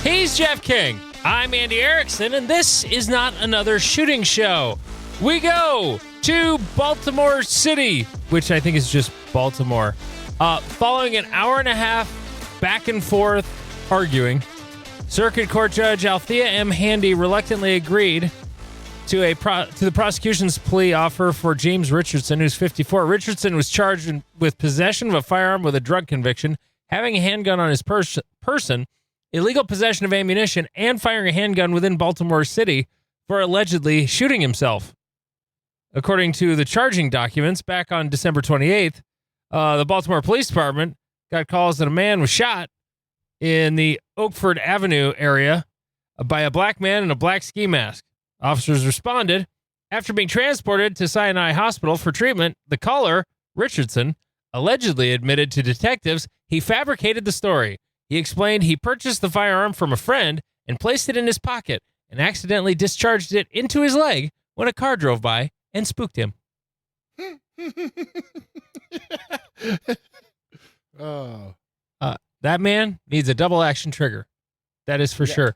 He's Jeff King. I'm Andy Erickson, and this is not another shooting show. We go to Baltimore City, which I think is just Baltimore. Following an hour and a half back and forth arguing, Circuit Court Judge Althea M. Handy reluctantly agreed to the prosecution's plea offer for James Richardson, who's 54. Richardson was charged with possession of a firearm with a drug conviction, having a handgun on his person, illegal possession of ammunition, and firing a handgun within Baltimore City for allegedly shooting himself. According to the charging documents, back on December 28th, the Baltimore Police Department got calls that a man was shot in the Oakford Avenue area by a black man in a black ski mask. Officers responded. After being transported to Sinai Hospital for treatment, the caller, Richardson, allegedly admitted to detectives he fabricated the story. He explained he purchased the firearm from a friend and placed it in his pocket and accidentally discharged it into his leg when a car drove by and spooked him. That man needs a double action trigger. That is for sure.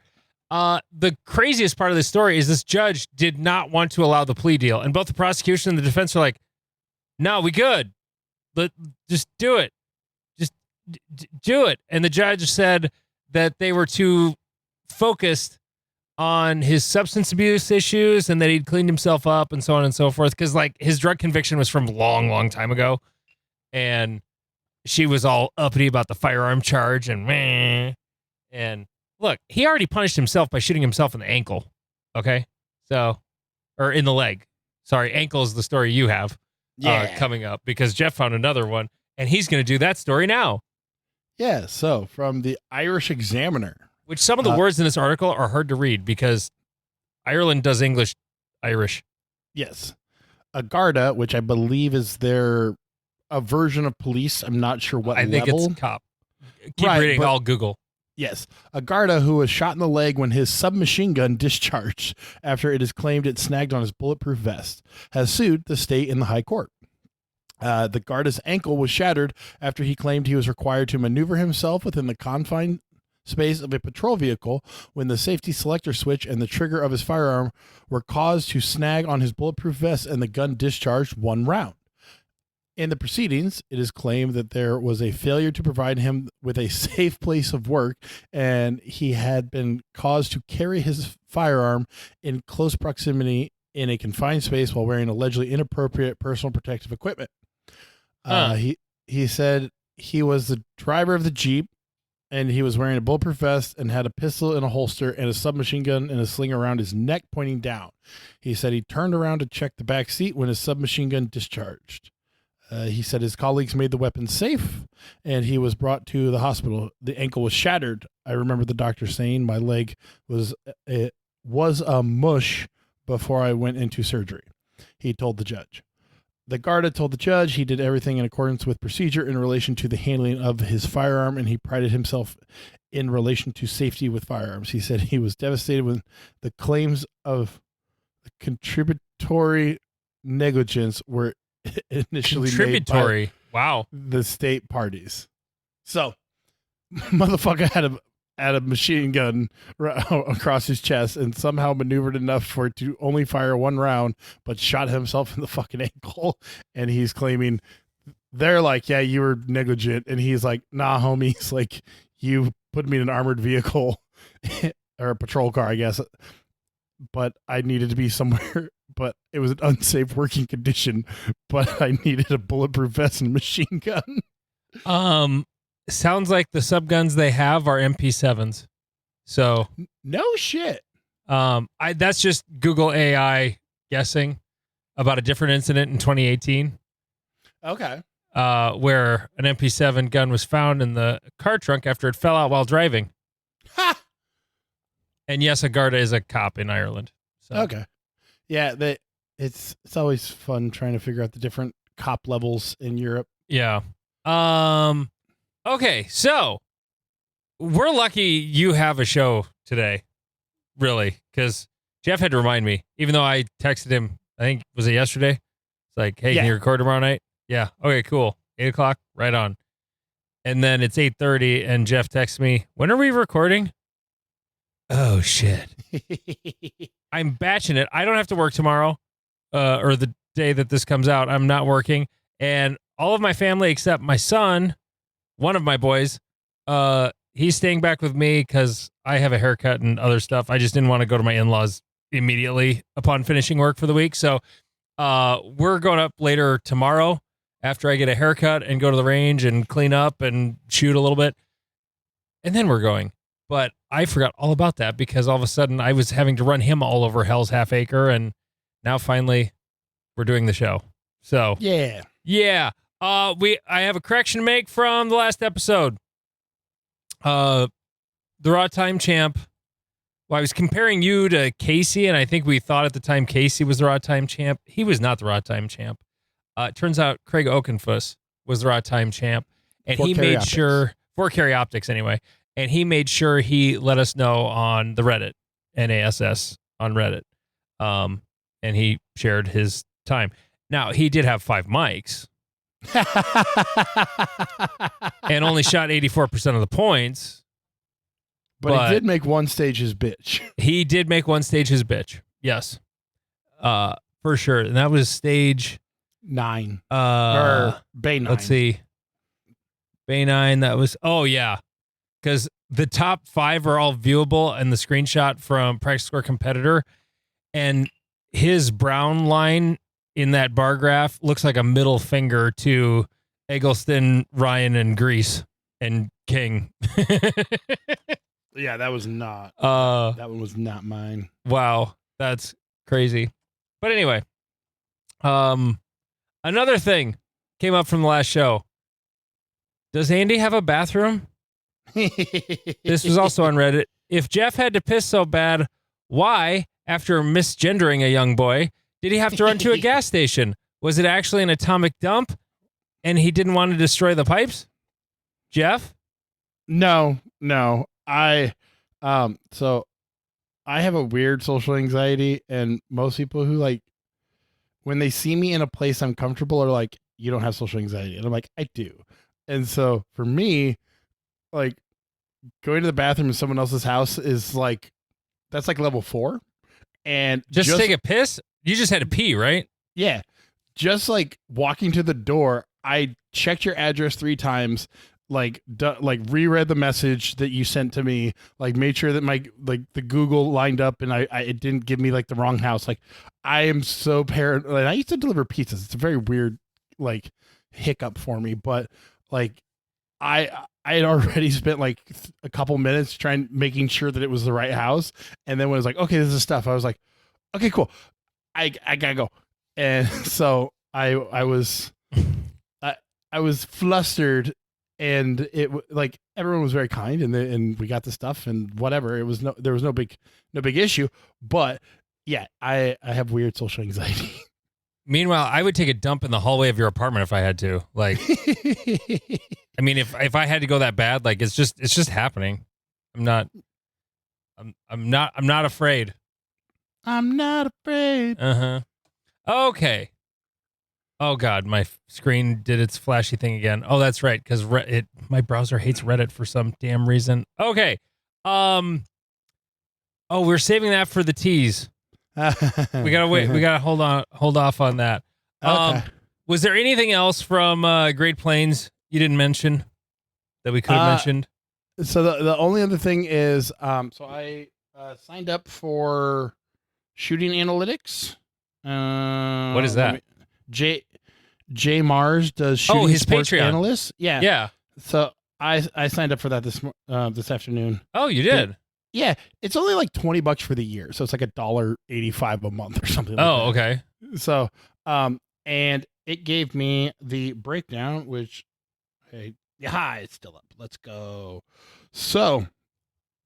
The craziest part of this story is this judge did not want to allow the plea deal. And both the prosecution and the defense are like, no, we good. Just do it. Just do it. And the judge said that they were too focused on his substance abuse issues and that he'd cleaned himself up and so on and so forth. Because like his drug conviction was from long time ago. And she was all uppity about the firearm charge and meh. And look, he already punished himself by shooting himself in the ankle. Okay. Or in the leg. Sorry. Ankle is the story you have coming up because Jeff found another one and he's going to do that story now. Yeah. So from the Irish Examiner, which some of the words in this article are hard to read because Ireland does English Irish. Yes. A Garda, which I believe is a version of police. I'm not sure what level. I think it's cop. Keep reading. I'll Google. Yes. A Garda who was shot in the leg when his submachine gun discharged after it is claimed it snagged on his bulletproof vest has sued the state in the high court. The Garda's ankle was shattered after he claimed he was required to maneuver himself within the confined space of a patrol vehicle when the safety selector switch and the trigger of his firearm were caused to snag on his bulletproof vest and the gun discharged one round. In the proceedings, it is claimed that there was a failure to provide him with a safe place of work, and he had been caused to carry his firearm in close proximity in a confined space while wearing allegedly inappropriate personal protective equipment. He said he was the driver of the Jeep, and he was wearing a bulletproof vest and had a pistol in a holster and a submachine gun in a sling around his neck pointing down. He said he turned around to check the back seat when his submachine gun discharged. He said his colleagues made the weapon safe, and he was brought to the hospital. The ankle was shattered. I remember the doctor saying my leg was a mush before I went into surgery, he told the judge. The Garda told the judge he did everything in accordance with procedure in relation to the handling of his firearm, and he prided himself in relation to safety with firearms. He said he was devastated when the claims of contributory negligence were initially made by the state parties. So motherfucker had a machine gun across his chest and somehow maneuvered enough for it to only fire one round, but shot himself in the fucking ankle. And he's claiming they're like, yeah, you were negligent. And he's like, nah, homie. He's like, you put me in an armored vehicle or a patrol car, I guess, but I needed to be somewhere. But it was an unsafe working condition, but I needed a bulletproof vest and a machine gun. Sounds like the subguns they have are MP7s. So no shit. That's just Google AI guessing about a different incident in 2018. Okay. Where an MP7 gun was found in the car trunk after it fell out while driving. Ha! And yes, a Garda is a cop in Ireland. So. Okay. Yeah, it's always fun trying to figure out the different cop levels in Europe. Yeah. Okay, so we're lucky you have a show today, really, because Jeff had to remind me, even though I texted him, I think, was it yesterday? It's like, hey, can you record tomorrow night? Yeah. Okay, cool. 8 o'clock, right on. And then it's 8:30, and Jeff texts me, when are we recording? Oh, shit. I'm batching it. I don't have to work tomorrow or the day that this comes out. I'm not working. And all of my family except my son, one of my boys, he's staying back with me because I have a haircut and other stuff. I just didn't want to go to my in-laws immediately upon finishing work for the week. So we're going up later tomorrow after I get a haircut and go to the range and clean up and shoot a little bit. And then we're going. But I forgot all about that because all of a sudden I was having to run him all over Hell's Half Acre. And now finally we're doing the show. So yeah. I have a correction to make from the last episode. The Raw Time Champ. Well, I was comparing you to Casey, and I think we thought at the time Casey was the Raw Time Champ. He was not the Raw Time Champ. It turns out Craig Oakenfuss was the Raw Time Champ, and he made sure for Carry Optics anyway. And he made sure he let us know on the Reddit, NASS on Reddit, and he shared his time. Now he did have 5 mics. And only shot 84% of the points. But he did make one stage his bitch. He did make one stage his bitch. Yes. For sure. And that was stage 9. Or Bay 9. Let's see. Bay 9, that was yeah. Because the top 5 are all viewable and the screenshot from Practice Score Competitor. And his brown line in that bar graph looks like a middle finger to Eggleston, Ryan, and Grease and King. Yeah, that was not. That one was not mine. Wow, that's crazy. But anyway, another thing came up from the last show. Does Andy have a bathroom? This was also on Reddit. If Jeff had to piss so bad, why, after misgendering a young boy, did he have to run to a gas station? Was it actually an atomic dump and he didn't want to destroy the pipes? Jeff? No. So I have a weird social anxiety, and most people who when they see me in a place I'm comfortable are like, you don't have social anxiety. And I'm like, I do. And so for me, going to the bathroom in someone else's house is that's level 4. And just take a piss? You just had to pee, right? Yeah. Just walking to the door, I checked your address 3 times, reread the message that you sent to me, made sure that my the Google lined up and it didn't give me the wrong house. I am so paranoid. I used to deliver pizzas. It's a very weird hiccup for me, but I had already spent a couple minutes making sure that it was the right house. And then when it was okay, this is stuff, I was like, okay, cool. I gotta go. And so I was flustered, and it everyone was very kind, and we got the stuff and whatever. There was no big issue, but yeah, I have weird social anxiety. Meanwhile, I would take a dump in the hallway of your apartment if I had to. I mean, if I had to go that bad, it's just happening. I'm not afraid. I'm not afraid. Okay. Oh God, my screen did its flashy thing again. Oh, that's right, because my browser hates Reddit for some damn reason. Okay. Oh, we're saving that for the tease. We gotta wait. We gotta hold off on that. Okay. Was there anything else from Great Plains you didn't mention that we could have mentioned? So the only other thing is, so I signed up for shooting analytics. What is that? J Mars does shooting his sports Patreon analyst. Yeah. So I signed up for that this afternoon. Oh, you did? Yeah, it's only $20 for the year, so it's $1.85 a month or something. Oh, okay. So, and it gave me the breakdown, which, hey, it's still up. Let's go. So,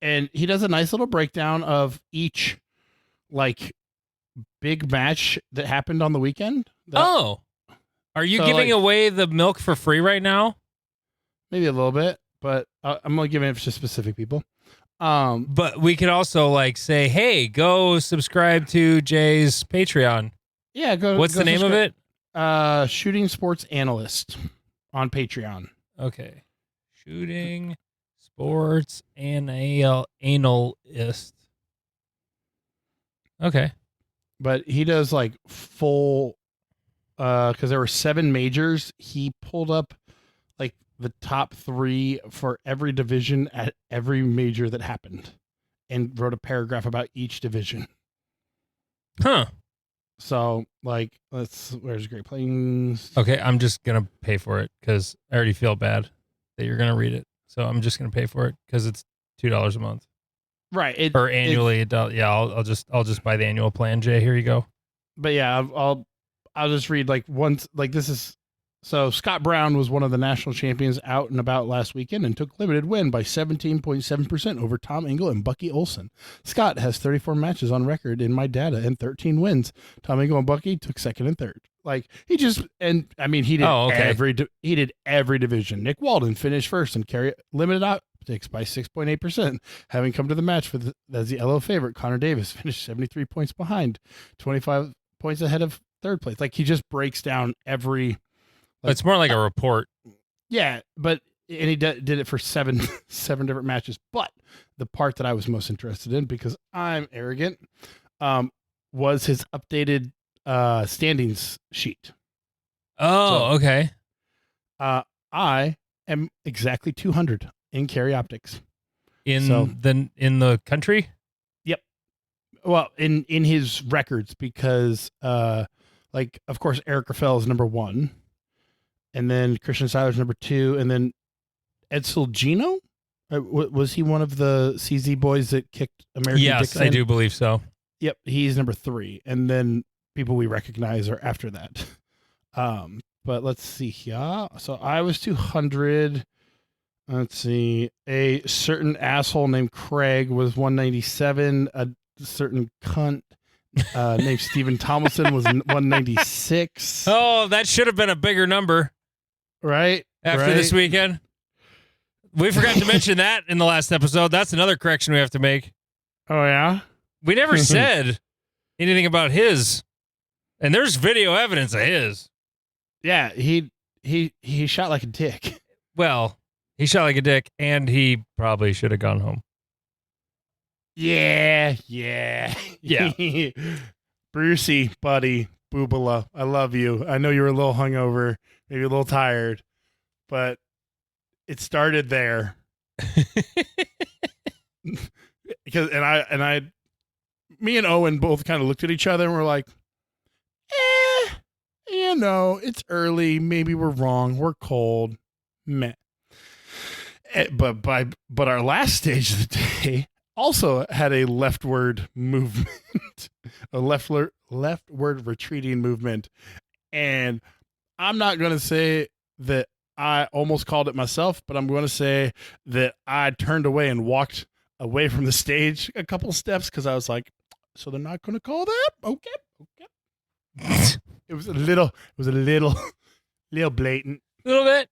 and he does a nice little breakdown of each big match that happened on the weekend. Are you giving away the milk for free right now? Maybe a little bit, but I'm only giving it to specific people. But we could also say, hey, go subscribe to Jay's Patreon. Yeah, What's the name of it? Shooting Sports Analyst on Patreon. Okay. Shooting Sports analyst. Okay. But he does like full, because there were 7 majors. He pulled up like the top 3 for every division at every major that happened and wrote a paragraph about each division. Huh. So like, where's Great Plains? Okay, I'm just going to pay for it because I already feel bad that you're going to read it. So I'm just going to pay for it because it's $2 a month. Right. Or annually. I'll just buy the annual plan, Jay. Here you go. But yeah, I'll just read like once, like this is, so Scott Brown was one of the national champions out and about last weekend and took limited win by 17.7% over Tom Engel and Bucky Olson. Scott has 34 matches on record in my data and 13 wins. Tom Engel and Bucky took second and third. Like he just, and I mean, he did he did every division. Nick Walden finished first and carry limited optics by 6.8%, having come to the match as the LO favorite. Connor Davis finished 73 points behind, 25 points ahead of third place. Like he just breaks down every. It's more like a report. Yeah, but and he did it for seven different matches. But the part that I was most interested in, because I'm arrogant, was his updated standings sheet. Oh, so, okay. I am exactly 200 in carry optics. In the country? Yep. Well, in his records, because like of course Eric Raffel is number 1. And then Christian Seiler's number 2, and then Edsel Gino? Was he one of the CZ boys that kicked American Yes, Dixon? I do believe so. Yep, he's number 3. And then people we recognize are after that. But let's see here. So I was 200. Let's see. A certain asshole named Craig was 197. A certain cunt named Stephen Tomlinson was 196. Oh, that should have been a bigger number. Right? After this weekend. We forgot to mention that in the last episode. That's another correction we have to make. Oh, yeah? We never said anything about his. And there's video evidence of his. Yeah, he shot like a dick. Well, he shot like a dick, and he probably should have gone home. Yeah. Brucey, buddy, Boobala, I love you. I know you were a little hungover, maybe a little tired, but it started there. Because me and Owen both kind of looked at each other and we're like, it's early. Maybe we're wrong. We're cold. Meh. But our last stage of the day also had a leftward movement, a leftward retreating movement. And I'm not going to say that I almost called it myself, but I'm going to say that I turned away and walked away from the stage a couple steps because I was like, so they're not going to call that? Okay. It was a little blatant. A little bit.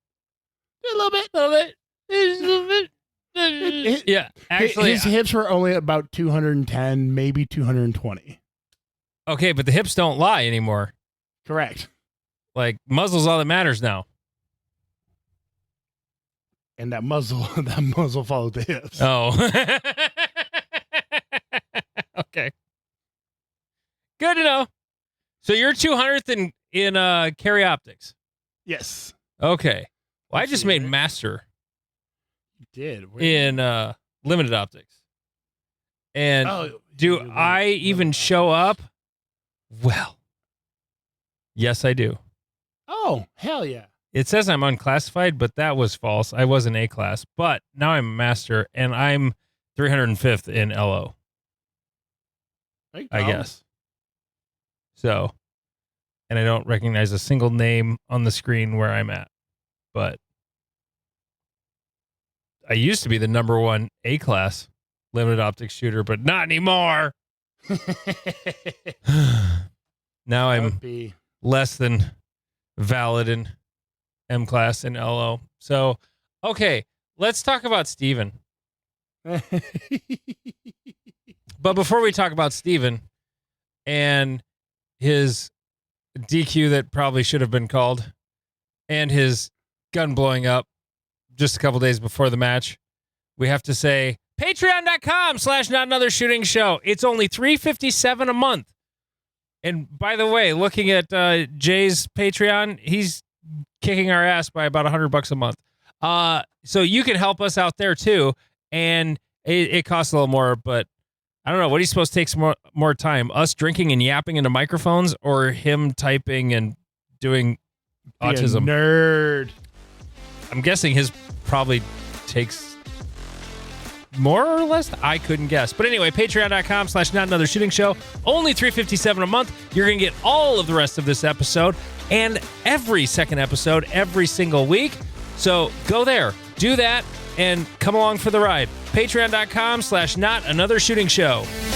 Yeah, actually, his hips were only about 210, maybe 220. Okay, but the hips don't lie anymore. Correct. Like, muzzle's all that matters now. And that muzzle followed the hips. Oh. Okay. Good to know. So you're 200th in carry optics. Yes. Okay. Well, I just made master. You did. In limited optics. And do I even show up? Well, yes, I do. Oh, hell yeah. It says I'm unclassified, but that was false. I was an A class, but now I'm a master, and I'm 305th in LO. I guess. So, and I don't recognize a single name on the screen where I'm at, but I used to be the number 1 A class limited optics shooter, but not anymore. Now I'm less than valid in M class and LO. So, okay, let's talk about Steven. But before we talk about Steven and his DQ that probably should have been called and his gun blowing up just a couple days before the match, we have to say patreon.com/notanothershootingshow. It's only $3.57 a month. And by the way, looking at Jay's Patreon, he's kicking our ass by about $100 a month. So you can help us out there too. And it costs a little more, but I don't know. What are you supposed to take some more time? Us drinking and yapping into microphones, or him typing and doing autism? Nerd. I'm guessing his probably takes more or less. I couldn't guess. But anyway, patreon.com/notanothershootingshow. Only $3.57 a month. You're going to get all of the rest of this episode and every second episode every single week. So go there, do that, and come along for the ride. Patreon.com/notanothershootingshow.